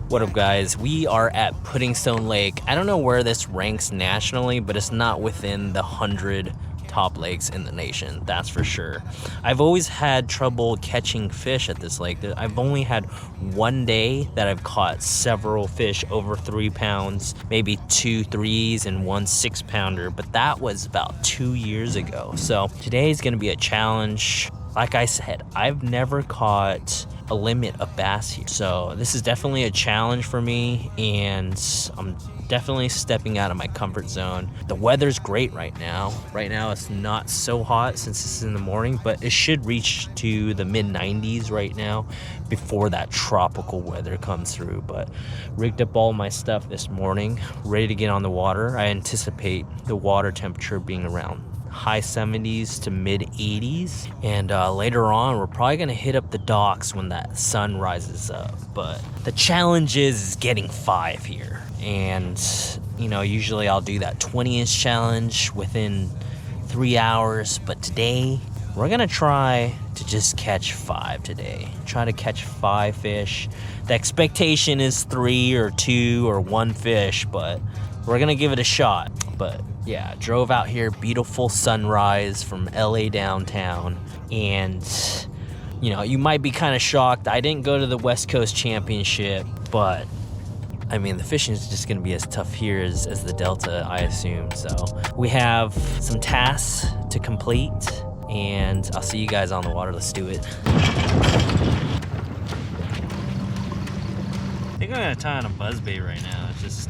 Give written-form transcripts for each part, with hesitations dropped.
What up, guys? We are at Puddingstone Lake. I don't know where this ranks nationally, but it's not within the 100 top lakes in the nation, that's for sure. I've always had trouble catching fish at this lake. I've only had one day that I've caught several fish over 3 pounds, maybe 2 3s and 1 6-pounder, but that was about 2 years ago. So today is gonna be a challenge. Like I said, I've never caught a limit of bass here. So this is definitely a challenge for me, and I'm definitely stepping out of my comfort zone. The weather's great right now. Right now it's not so hot since it's in the morning, but it should reach to the mid 90s right now before that tropical weather comes through. But rigged up all my stuff this morning, ready to get on the water. I anticipate the water temperature being around high 70s to mid 80s, and later on we're probably gonna hit up the docks when that sun rises up. But the challenge is getting 5 here, and you know, usually I'll do that 20-inch challenge within 3 hours, but today we're gonna try to just catch 5 today. Try to catch 5 fish. The expectation is 3 or 2 or 1 fish, but we're gonna give it a shot. But yeah, drove out here, beautiful sunrise from LA downtown, and you know, you might be kind of shocked. I didn't go to the West Coast Championship, but I mean, the fishing is just gonna be as tough here as the Delta, I assume. So we have some tasks to complete, and I'll see you guys on the water. Let's do it. I think I'm gonna tie on a buzzbait right now. Just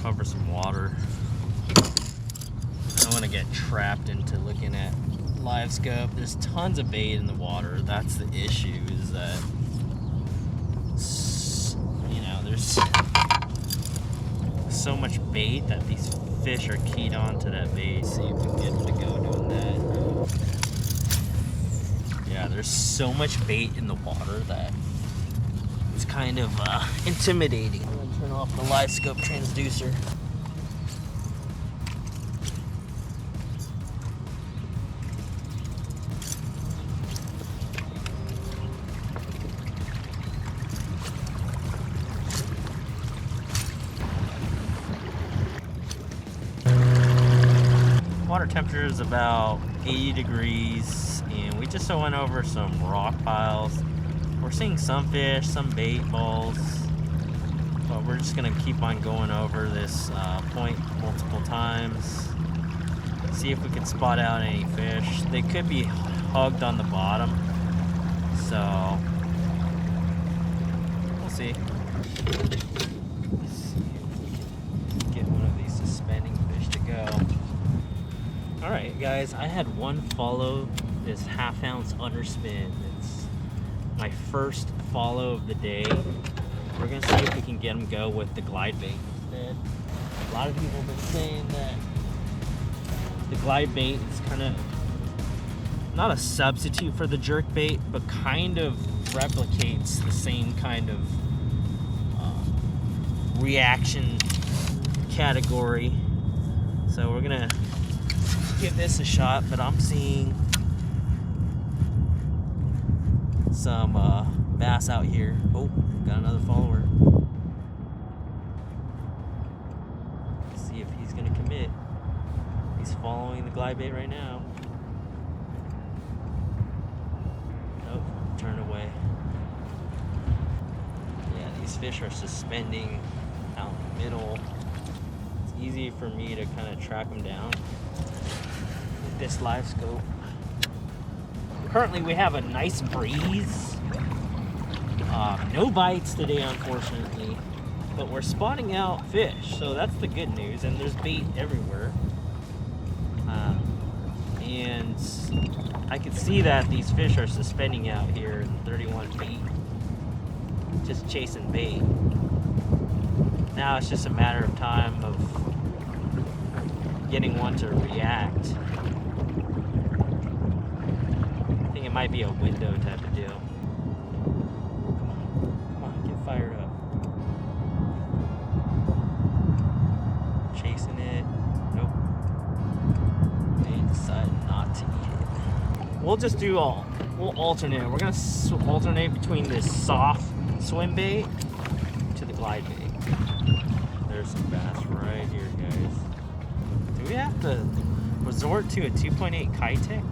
cover some water. I don't want to get trapped into looking at live scope. There's tons of bait in the water. That's the issue, is that, you know, there's so much bait that these fish are keyed on to that bait. See if we can get them to go doing that. Yeah, there's so much bait in the water that it's kind of intimidating. I'm gonna turn off the live scope transducer. Water temperature is about 80 degrees, and we just went over some rock piles. We're seeing some fish, some bait balls, but we're just gonna keep on going over this point multiple times. See if we can spot out any fish. They could be hugged on the bottom, so we'll see. Let's see if we can get one of these suspending fish to go. Alright guys, I had one follow this 1/2 ounce underspin. It's my first follow of the day. We're gonna see if we can get them go with the glide bait instead. A lot of people have been saying that the glide bait is kind of not a substitute for the jerk bait, but kind of replicates the same kind of reaction category. So we're gonna give this a shot, but I'm seeing some bass out here. Oh, got another follower. Let's see if he's gonna commit. He's following the glide bait right now. Nope, turn away. Yeah, these fish are suspending out in the middle. It's easy for me to kind of track them down with this live scope. Currently we have a nice breeze. No bites today, unfortunately, but we're spotting out fish, so that's the good news, and there's bait everywhere. And I can see that these fish are suspending out here in 31 feet, just chasing bait. Now it's just a matter of time of getting one to react. I think it might be a window type of deal. Come on, get fired up. Chasing it. Nope. They decided not to eat it. We'll just do all. We'll alternate. We're gonna alternate between this soft swim bait glide bait. There's some bass right here, guys. Do we have to resort to a 2.8 Kitech?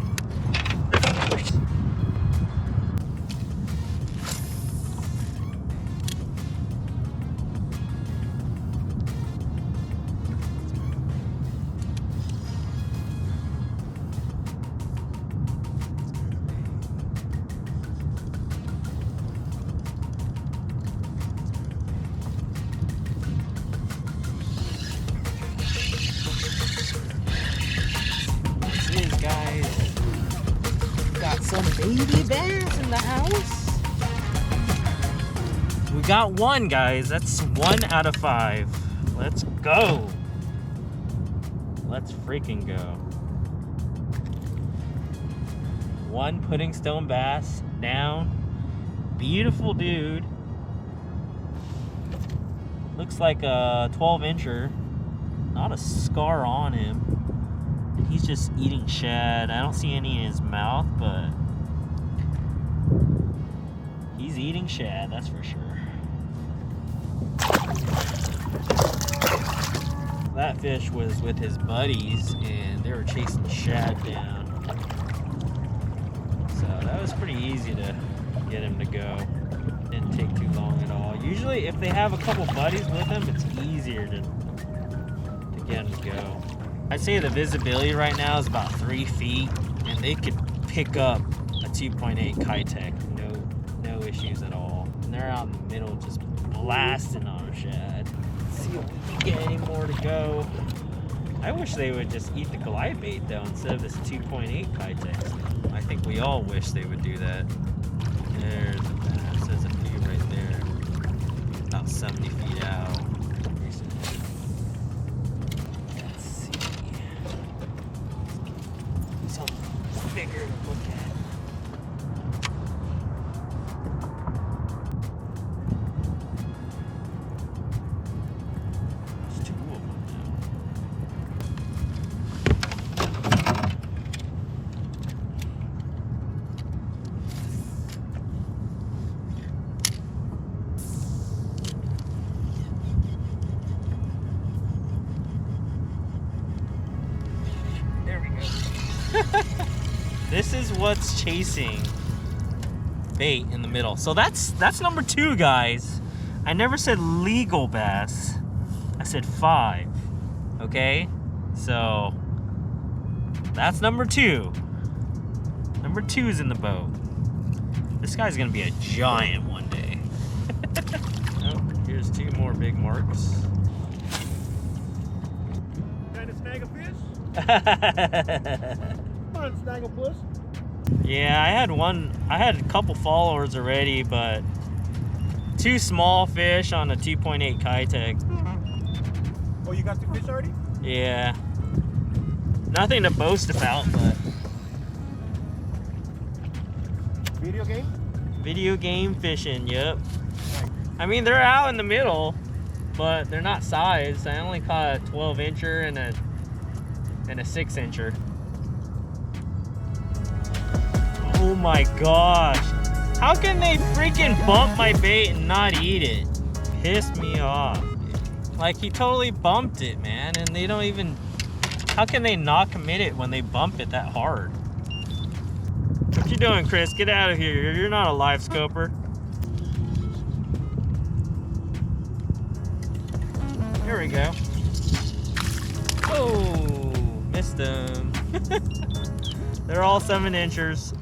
Guys, got some baby bass in the house. We got one, guys. That's 1 out of 5. Let's go. Let's freaking go. One Puddingstone bass down. Beautiful dude. Looks like a 12-incher. Not a scar on him. He's just eating shad. I don't see any in his mouth, but he's eating shad, that's for sure. That fish was with his buddies and they were chasing shad down. So that was pretty easy to get him to go. Didn't take too long at all. Usually if they have a couple buddies with them, it's easier to get him to go. I'd say the visibility right now is about 3 feet, and they could pick up a 2.8 Kitech, no issues at all. And they're out in the middle just blasting on a shad. Let's see if we can get any more to go. I wish they would just eat the glide bait though instead of this 2.8 Kitech. I think we all wish they would do that. There's a bass. There's a few right there. About 70 feet out. Bigger to look at. There's 2 of them now. There we go. This is what's chasing bait in the middle. So that's number 2, guys. I never said legal bass. I said 5. Okay? So that's number 2. Number 2 is in the boat. This guy's gonna be a giant one day. Oh, here's 2 more big marks. Trying to snag a fish? Snag a puss? Yeah, I had a couple followers already, but 2 small fish on a 2.8 Kitech. Oh, you got the fish already? Yeah. Nothing to boast about, but Video game? video game fishing, yep. I mean, they're out in the middle, but they're not sized. I only caught a 12-incher and a 6-incher. Oh my gosh. How can they freaking bump my bait and not eat it? Pissed me off. Like, he totally bumped it, man, and they don't even... How can they not commit it when they bump it that hard? What you doing, Chris? Get out of here. You're not a live scoper. Here we go. Oh, missed them. They're all 7-inchers.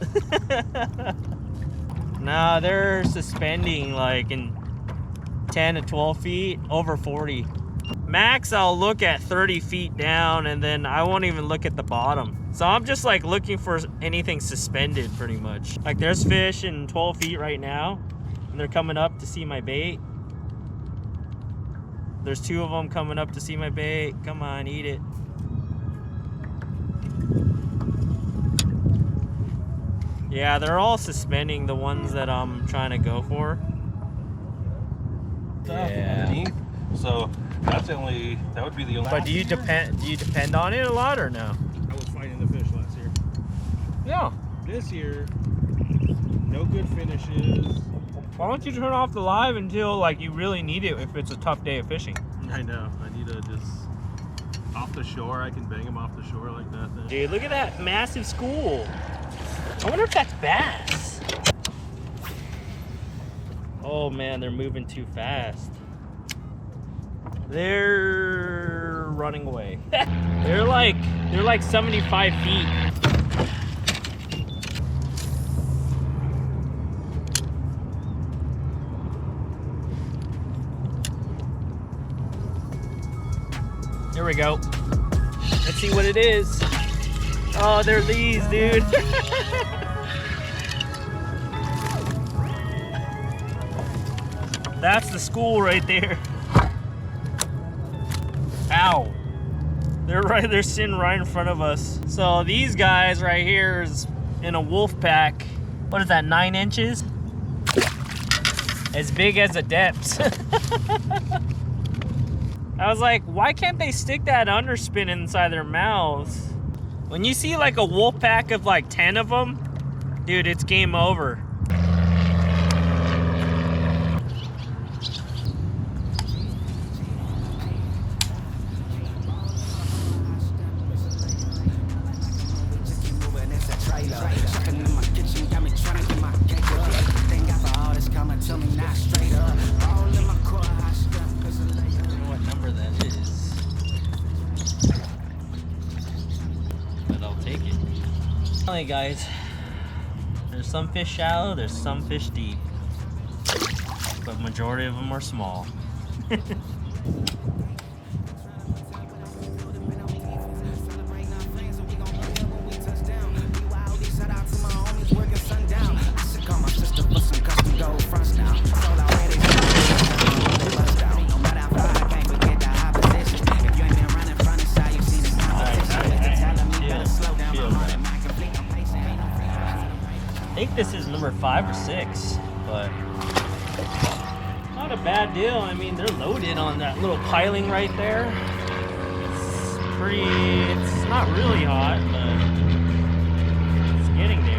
Nah, they're suspending like in 10 to 12 feet, over 40. Max, I'll look at 30 feet down and then I won't even look at the bottom. So I'm just like looking for anything suspended pretty much. Like there's fish in 12 feet right now and they're coming up to see my bait. There's 2 of them coming up to see my bait. Come on, eat it. Yeah, they're all suspending the ones that I'm trying to go for. Yeah. So that's the only. That would be the only. But do you depend on it a lot or no? I was fighting the fish last year. Yeah. This year, no good finishes. Why don't you turn off the live until like you really need it if it's a tough day of fishing? I know. I need to just off the shore. I can bang them off the shore like nothing. Dude, look at that massive school. I wonder if that's bass. Oh man, they're moving too fast. They're running away. they're like 75 feet. Here we go. Let's see what it is. Oh, they're these, dude. That's the school right there. Ow. They're sitting right in front of us. So these guys right here is in a wolf pack. What is that, 9 inches? As big as a depth. I was like, why can't they stick that underspin inside their mouths? When you see like a wolf pack of like 10 of them, dude, it's game over. Hey guys, there's some fish shallow, there's some fish deep, but majority of them are small. I think this is number 5 or 6, but not a bad deal. I mean, they're loaded on that little piling right there. It's not really hot, but it's getting there.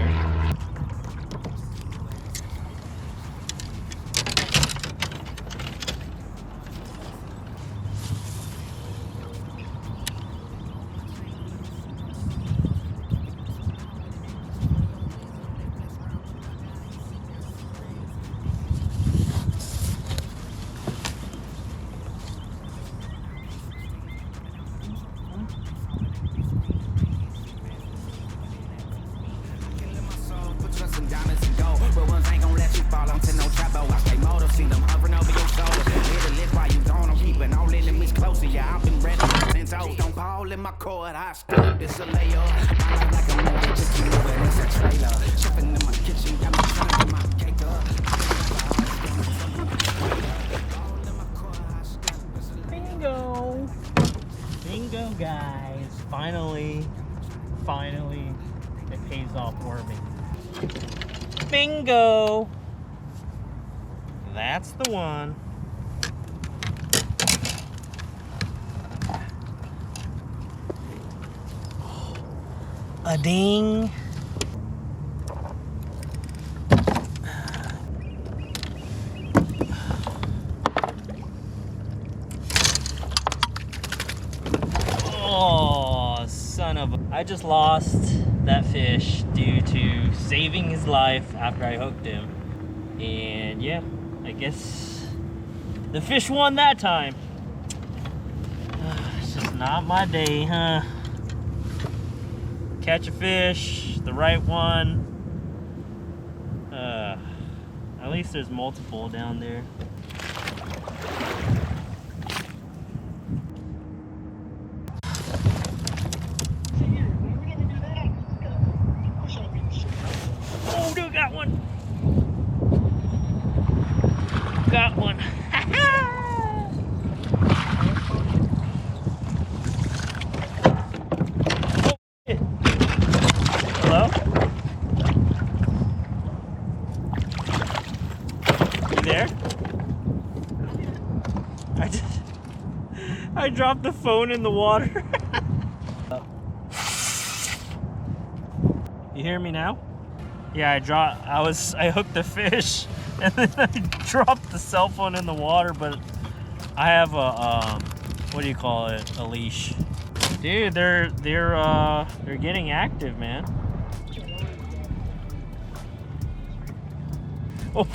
Bingo, guys. Finally, it pays off worming. Bingo! That's the one. A ding. Oh, son of a... I just lost that fish due to saving his life after I hooked him. And yeah, I guess the fish won that time. It's just not my day, huh? Catch a fish, the right one. At least there's multiple down there. Oh, dude, got one. Got one. Hello? You there? I dropped the phone in the water. You hear me now? Yeah, I hooked the fish And then I dropped the cell phone in the water, but I have a, what do you call it? A leash. Dude, they're getting active, man. Oh,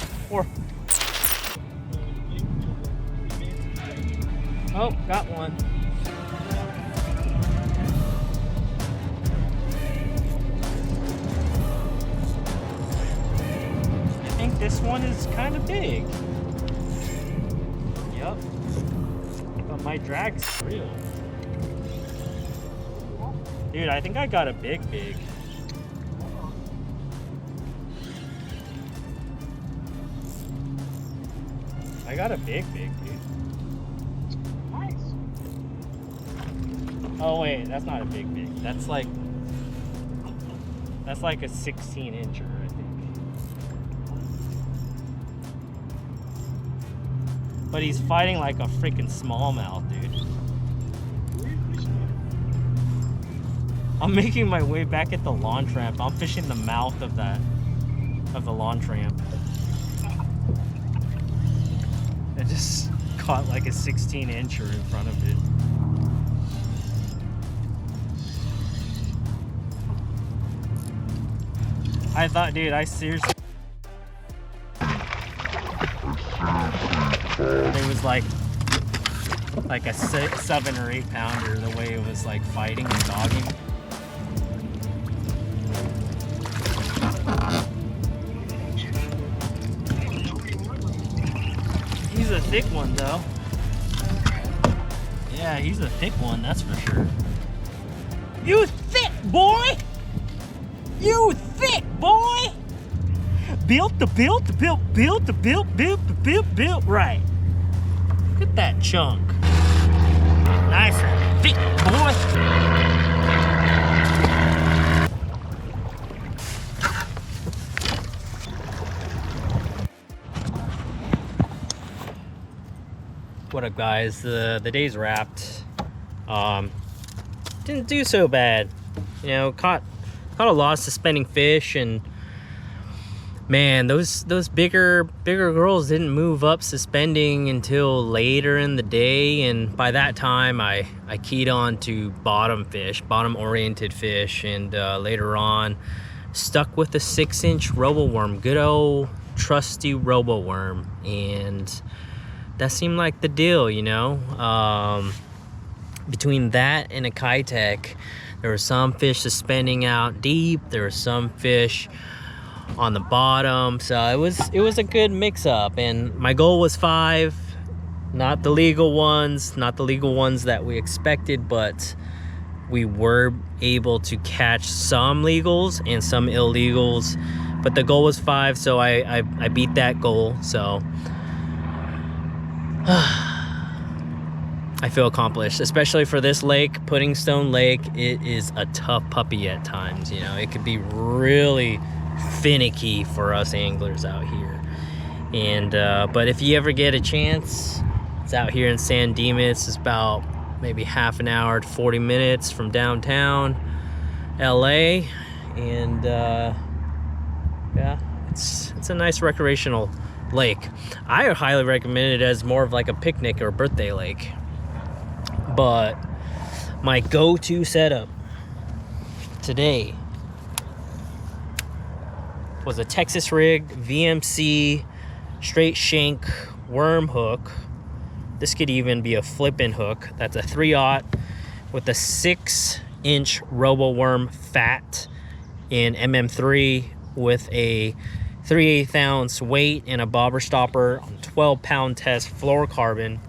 oh, got one. I think this one is kind of big. Yep. But my drag's real. Dude, I think I got a big. I got a big, dude. Nice. Oh wait, that's not a big. That's like a 16-incher, I think. But he's fighting like a freaking smallmouth, dude. I'm making my way back at the launch ramp. I'm fishing the mouth of the launch ramp. I just caught like a 16-incher in front of it. I thought, dude, I seriously... It was like a 7 or 8 pounder, the way it was like fighting and dogging. He's a thick one though. Yeah, he's a thick one, that's for sure. You thick boy! You thick boy! Built. Right. Look at that chunk. Nice and thick, boy. What up, guys? The day's wrapped. Didn't do so bad. You know, caught a lot of suspending fish, and man, those bigger girls didn't move up suspending until later in the day, and by that time I keyed on to bottom oriented fish, and later on stuck with a 6-inch roboworm, good old trusty roboworm, and that seemed like the deal, you know. Between that and a Kitech, there were some fish suspending out deep, there were some fish on the bottom, so it was a good mix-up, and my goal was 5, not the legal ones that we expected, but we were able to catch some legals and some illegals, but the goal was 5, so I beat that goal, so I feel accomplished, especially for this lake, Puddingstone Lake. It is a tough puppy at times, you know. It could be really finicky for us anglers out here, and but if you ever get a chance, it's out here in San Dimas. It's about maybe half an hour to 40 minutes from downtown LA, and yeah, it's a nice recreational lake. I highly recommend it as more of like a picnic or birthday lake, but my go-to setup today was a Texas rig VMC straight shank worm hook. This could even be a flipping hook. That's a 3/0 with a 6-inch roboworm fat in MM3 with a 3/8 ounce weight and a bobber stopper on 12-pound test fluorocarbon.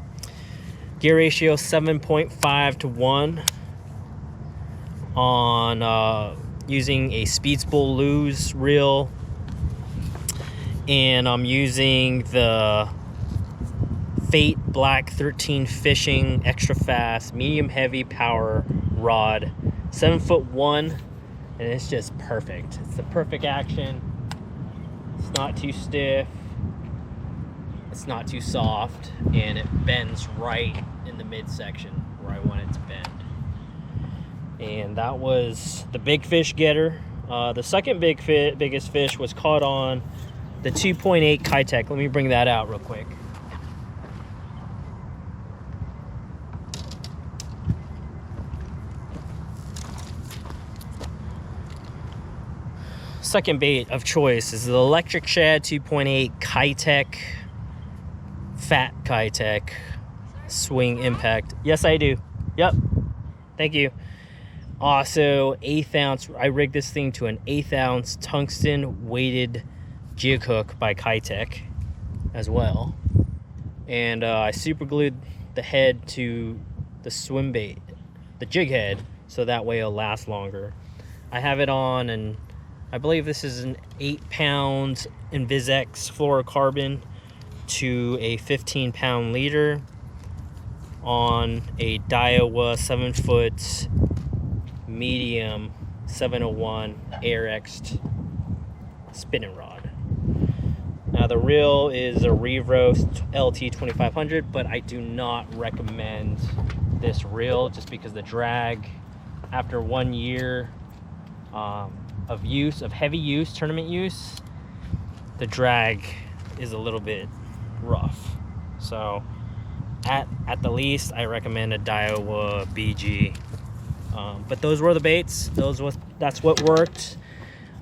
Gear ratio 7.5 to 1 on using a Speedspool Lose reel, and I'm using the Fate Black 13 Fishing extra fast medium heavy power rod, 7'1", and it's just perfect. It's the perfect action. It's not too stiff, it's not too soft, and it bends right in the midsection where I want it to bend. And that was the big fish getter. The second biggest fish was caught on the 2.8 Kitech. Let me bring that out real quick. Second bait of choice is the Electric Shad 2.8 Kitech, Fat Kitech Swing Impact. Yes, I do. Yep. Thank you. Also, 1/8 ounce. I rigged this thing to an 1/8 ounce tungsten weighted jig hook by Kitech as well. And I super glued the head to the swim bait, the jig head, so that way it'll last longer. I have it on, and I believe this is an 8-pound Invisex fluorocarbon to a 15-pound leader on a Daiwa 7-foot medium 701 AirX spinning rod. Now the reel is a Revro LT 2500, but I do not recommend this reel just because the drag after 1 year of use, of heavy use, tournament use, the drag is a little bit rough. So at the least, I recommend a Daiwa BG. But those were the baits. That's what worked.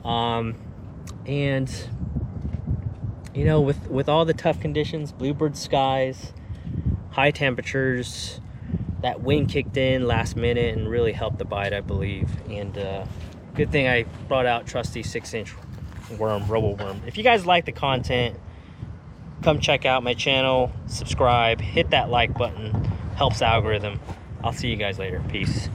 And you know, with all the tough conditions, bluebird skies, high temperatures, that wind kicked in last minute and really helped the bite, I believe. And good thing I brought out trusty 6-inch worm, robo worm. If you guys like the content, come check out my channel, subscribe, hit that like button, helps algorithm. I'll see you guys later. Peace.